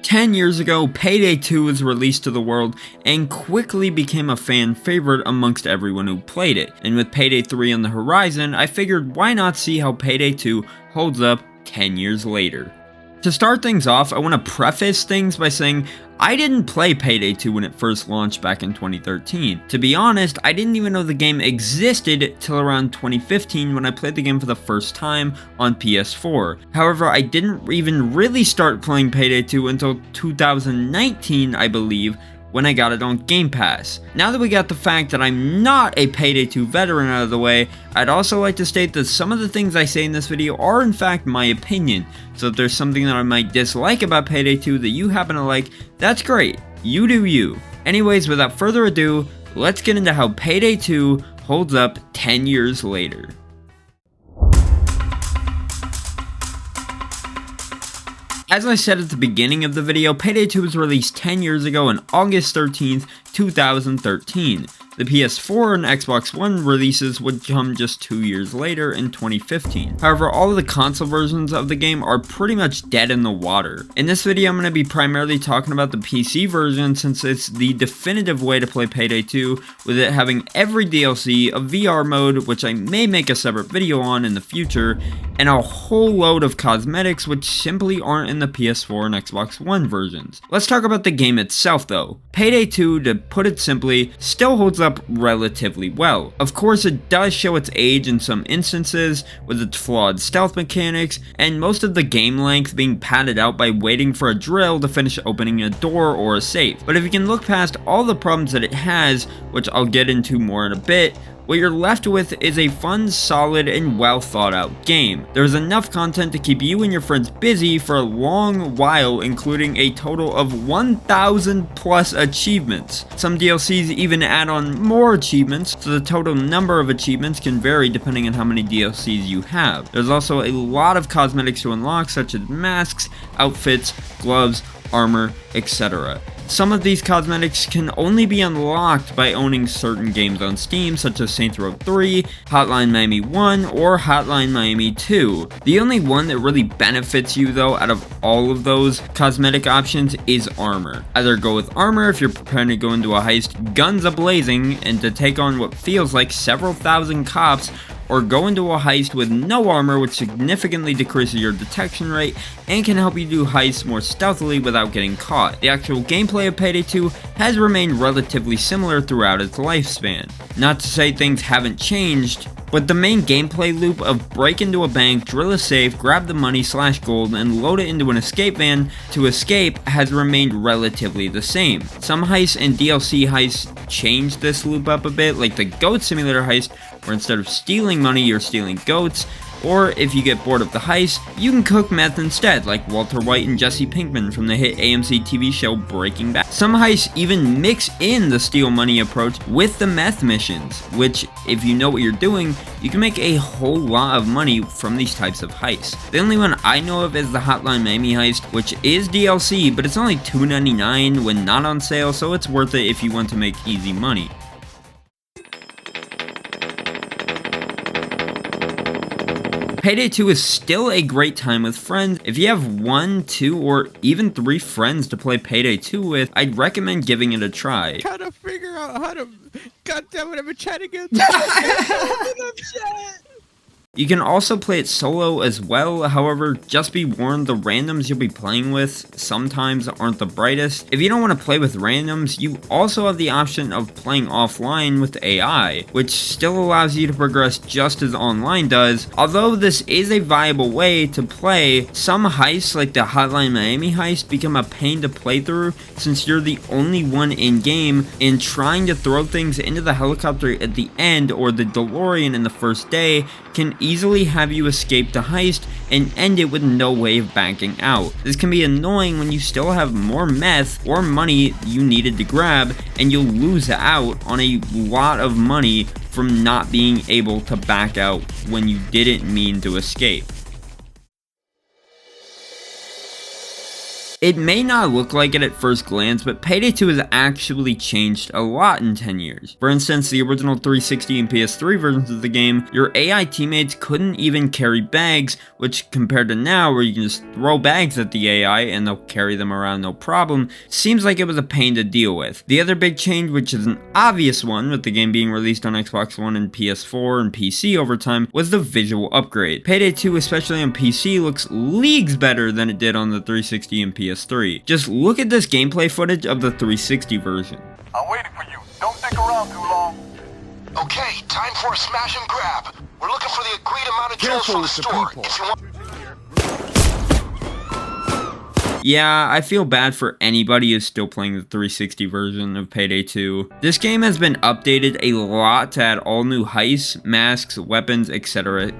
10 years ago, Payday 2 was released to the world and quickly became a fan favorite amongst everyone who played it. And with Payday 3 on the horizon, I figured why not see how Payday 2 holds up 10 years later. To start things off, I want to preface things by saying I didn't play Payday 2 when it first launched back in 2013. To be honest, I didn't even know the game existed till around 2015 when I played the game for the first time on PS4. However, I didn't even really start playing Payday 2 until 2019, I believe, when I got it on Game Pass. Now that we got the fact that I'm not a Payday 2 veteran out of the way, I'd also like to state that some of the things I say in this video are in fact my opinion, so if there's something that I might dislike about Payday 2 that you happen to like, that's great, you do you. Anyways, without further ado, let's get into how Payday 2 holds up 10 years later. As I said at the beginning of the video, Payday 2 was released 10 years ago on August 13th, 2013. The PS4 and Xbox One releases would come just 2 years later in 2015. However, all of the console versions of the game are pretty much dead in the water. In this video, I'm going to be primarily talking about the PC version since it's the definitive way to play Payday 2, with it having every DLC, a VR mode, which I may make a separate video on in the future, and a whole load of cosmetics which simply aren't in the PS4 and Xbox One versions. Let's talk about the game itself though. Payday 2, to put it simply, still holds up relatively well. Of course, it does show its age in some instances, with its flawed stealth mechanics, and most of the game length being padded out by waiting for a drill to finish opening a door or a safe. But if you can look past all the problems that it has, which I'll get into more in a bit, what you're left with is a fun, solid, and well thought out game. There's enough content to keep you and your friends busy for a long while, including a total of 1,000 plus achievements. Some DLCs even add on more achievements, so the total number of achievements can vary depending on how many DLCs you have. There's also a lot of cosmetics to unlock, such as masks, outfits, gloves, armor, etc. Some of these cosmetics can only be unlocked by owning certain games on Steam, such as Saints Row 3, Hotline Miami 1, or Hotline Miami 2. The only one that really benefits you though out of all of those cosmetic options is armor. Either go with armor if you're preparing to go into a heist guns a-blazing and to take on what feels like several thousand cops, or go into a heist with no armor, which significantly decreases your detection rate and can help you do heists more stealthily without getting caught. The actual gameplay of Payday 2 has remained relatively similar throughout its lifespan. Not to say things haven't changed, but the main gameplay loop of break into a bank, drill a safe, grab the money / gold, and load it into an escape van to escape has remained relatively the same. Some heists and DLC heists changed this loop up a bit, like the Goat Simulator heist, where instead of stealing money, you're stealing goats. Or if you get bored of the heist, you can cook meth instead, like Walter White and Jesse Pinkman from the hit AMC TV show Breaking Bad. Some heists even mix in the steal money approach with the meth missions, which, if you know what you're doing, you can make a whole lot of money from these types of heists. The only one I know of is the Hotline Miami heist, which is DLC, but it's only $2.99 when not on sale, so it's worth it if you want to make easy money. Payday 2 is still a great time with friends. If you have 1, 2, or even 3 friends to play Payday 2 with, I'd recommend giving it a try. Gotta figure out how to... God damn it, I'm chatting again. You can also play it solo as well, however, just be warned the randoms you'll be playing with sometimes aren't the brightest. If you don't want to play with randoms, you also have the option of playing offline with AI, which still allows you to progress just as online does. Although this is a viable way to play, some heists like the Hotline Miami heist become a pain to play through since you're the only one in game, and trying to throw things into the helicopter at the end or the DeLorean in the first day can easily have you escape the heist and end it with no way of backing out. This can be annoying when you still have more meth or money you needed to grab, and you'll lose out on a lot of money from not being able to back out when you didn't mean to escape. It may not look like it at first glance, but Payday 2 has actually changed a lot in 10 years. For instance, the original 360 and PS3 versions of the game, your AI teammates couldn't even carry bags, which compared to now where you can just throw bags at the AI and they'll carry them around no problem, seems like it was a pain to deal with. The other big change, which is an obvious one with the game being released on Xbox One and PS4 and PC over time, was the visual upgrade. Payday 2, especially on PC, looks leagues better than it did on the 360 and PS3. Just look at this gameplay footage of the 360 version. I'm waiting for you. Don't stick around too long. Okay, time for a smash and grab. We're looking for the agreed amount of jewels from the store. If you want... Yeah, I feel bad for anybody who's still playing the 360 version of Payday 2. This game has been updated a lot to add all new heists, masks, weapons, etc,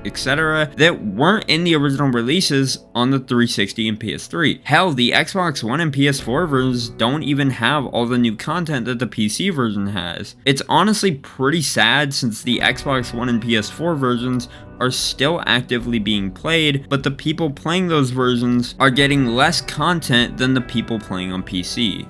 that weren't in the original releases on the 360 and PS3. Hell, the Xbox One and PS4 versions don't even have all the new content that the PC version has. It's honestly pretty sad since the Xbox One and PS4 versions are still actively being played, but the people playing those versions are getting less content than the people playing on PC.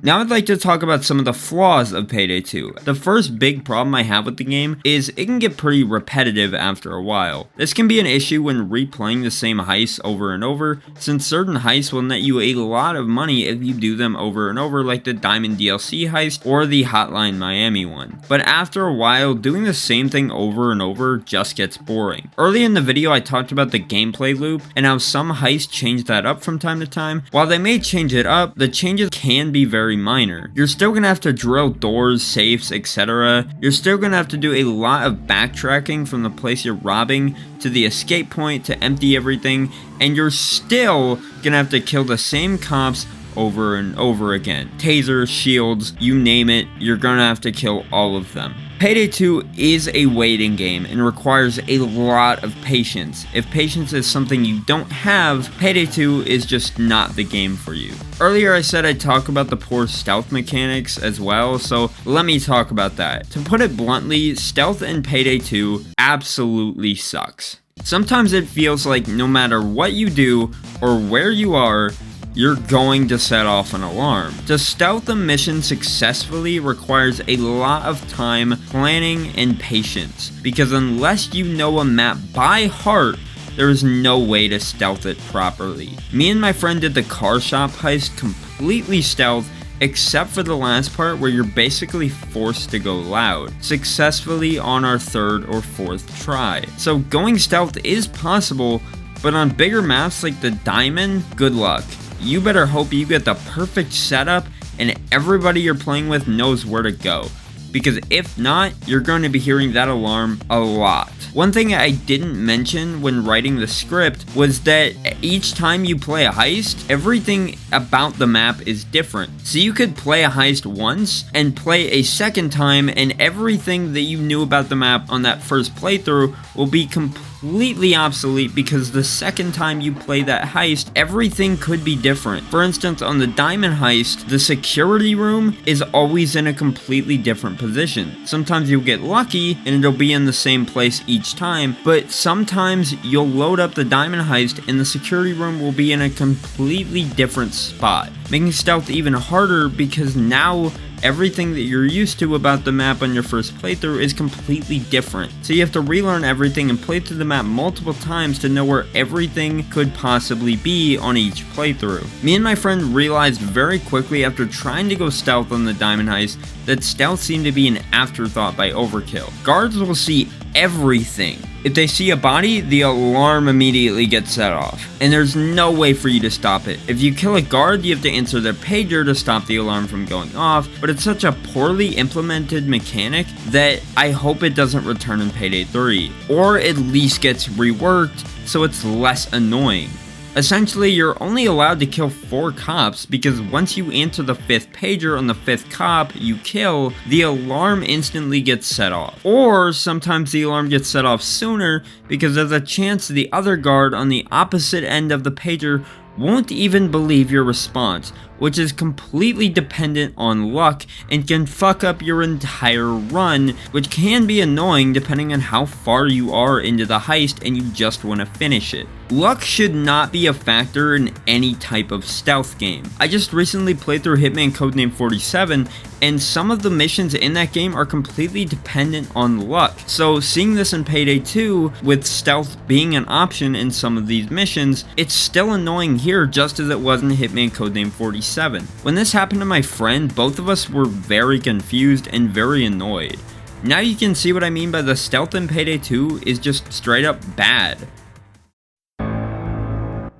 Now I'd like to talk about some of the flaws of Payday 2. The first big problem I have with the game is it can get pretty repetitive after a while. This can be an issue when replaying the same heists over and over, since certain heists will net you a lot of money if you do them over and over, like the Diamond DLC heist or the Hotline Miami one. But after a while, doing the same thing over and over just gets boring. Early in the video I talked about the gameplay loop and how some heists change that up from time to time. While they may change it up, the changes can be very minor. You're still gonna have to drill doors, safes, etc. You're still gonna have to do a lot of backtracking from the place you're robbing to the escape point to empty everything, and you're still gonna have to kill the same cops over and over again. Tasers, shields, you name it, you're gonna have to kill all of them. Payday 2 is a waiting game and requires a lot of patience. If patience is something you don't have, Payday 2 is just not the game for you. Earlier I said I'd talk about the poor stealth mechanics as well, so let me talk about that. To put it bluntly, stealth in Payday 2 absolutely sucks. Sometimes it feels like no matter what you do or where you are, you're going to set off an alarm. To stealth a mission successfully requires a lot of time, planning, and patience, because unless you know a map by heart, there is no way to stealth it properly. Me and my friend did the car shop heist completely stealth, except for the last part where you're basically forced to go loud, successfully on our third or fourth try. So going stealth is possible, but on bigger maps like the Diamond, good luck. You better hope you get the perfect setup and everybody you're playing with knows where to go, because if not, you're going to be hearing that alarm a lot. One thing I didn't mention when writing the script was that each time you play a heist, everything about the map is different. So you could play a heist once and play a second time, and everything that you knew about the map on that first playthrough will be completely obsolete, because the second time you play that heist, everything could be different. For instance, on the Diamond heist, the security room is always in a completely different position. Sometimes you'll get lucky and it'll be in the same place each time, but sometimes you'll load up the Diamond heist and the security room will be in a completely different spot, making stealth even harder because now everything that you're used to about the map on your first playthrough is completely different. So you have to relearn everything and play through the map multiple times to know where everything could possibly be on each playthrough. Me and my friend realized very quickly after trying to go stealth on the Diamond heist that stealth seemed to be an afterthought by Overkill. Guards will see everything. If they see a body, the alarm immediately gets set off, and there's no way for you to stop it. If you kill a guard, you have to answer their pager to stop the alarm from going off, but it's such a poorly implemented mechanic that I hope it doesn't return in Payday 3, or at least gets reworked so it's less annoying. Essentially, you're only allowed to kill 4 cops because once you answer the 5th pager on the 5th cop you kill, the alarm instantly gets set off. Or sometimes the alarm gets set off sooner because there's a chance the other guard on the opposite end of the pager won't even believe your response, which is completely dependent on luck and can fuck up your entire run, which can be annoying depending on how far you are into the heist and you just want to finish it. Luck should not be a factor in any type of stealth game. I just recently played through Hitman Codename 47, and some of the missions in that game are completely dependent on luck. So seeing this in Payday 2, with stealth being an option in some of these missions, it's still annoying here just as it was in Hitman Codename 47. When this happened to my friend, both of us were very confused and very annoyed. Now you can see what I mean by the stealth in Payday 2 is just straight up bad.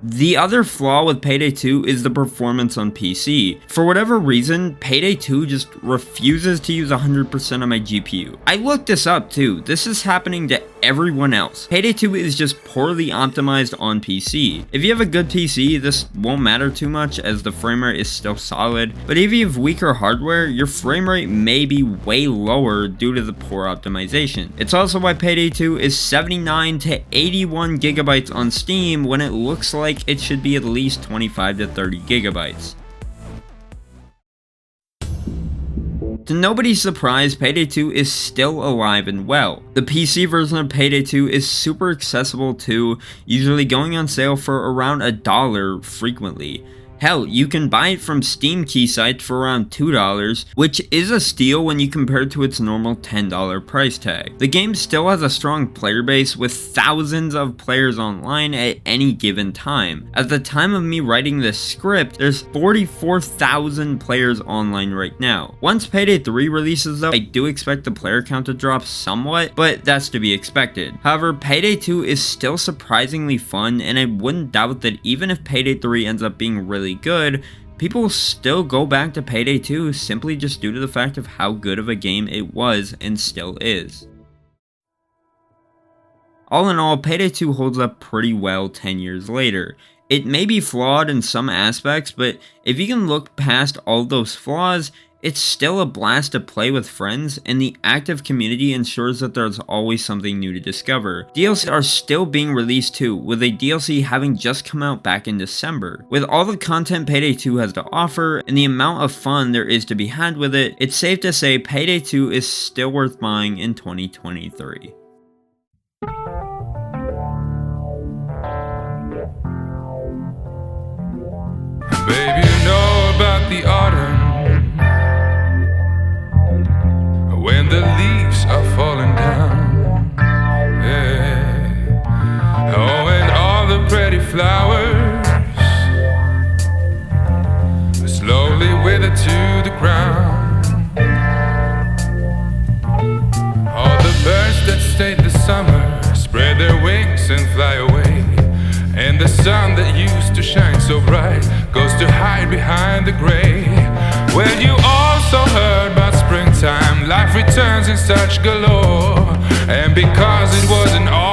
The other flaw with Payday 2 is the performance on PC. For whatever reason, Payday 2 just refuses to use 100% of my GPU. I looked this up too, this is happening to everyone else. Payday 2 is just poorly optimized on PC. If you have a good PC, this won't matter too much as the frame rate is still solid, but if you have weaker hardware, your frame rate may be way lower due to the poor optimization. It's also why Payday 2 is 79 to 81 gigabytes on Steam when it looks like it should be at least 25 to 30 gigabytes. To nobody's surprise, Payday 2 is still alive and well. The PC version of Payday 2 is super accessible too, usually going on sale for around $1 frequently. Hell, you can buy it from Steam key sites for around $2, which is a steal when you compare it to its normal $10 price tag. The game still has a strong player base with thousands of players online at any given time. At the time of me writing this script, there's 44,000 players online right now. Once Payday 3 releases though, I do expect the player count to drop somewhat, but that's to be expected. However, Payday 2 is still surprisingly fun, and I wouldn't doubt that even if Payday 3 ends up being really good, people will still go back to Payday 2 simply just due to the fact of how good of a game it was and still is. All in all, Payday 2 holds up pretty well 10 years later. It may be flawed in some aspects, but if you can look past all those flaws, it's still a blast to play with friends, and the active community ensures that there's always something new to discover. DLCs are still being released too, with a DLC having just come out back in December. With all the content Payday 2 has to offer, and the amount of fun there is to be had with it, it's safe to say Payday 2 is still worth buying in 2023. Baby, you know about the autumn, when the leaves are falling down, yeah. Oh, and all the pretty flowers slowly wither to the ground. All the birds that stayed the summer spread their wings and fly away, and the sun that used to shine so bright goes to hide behind the gray. Well, you also heard about springtime, life returns in such galore, and because it wasn't all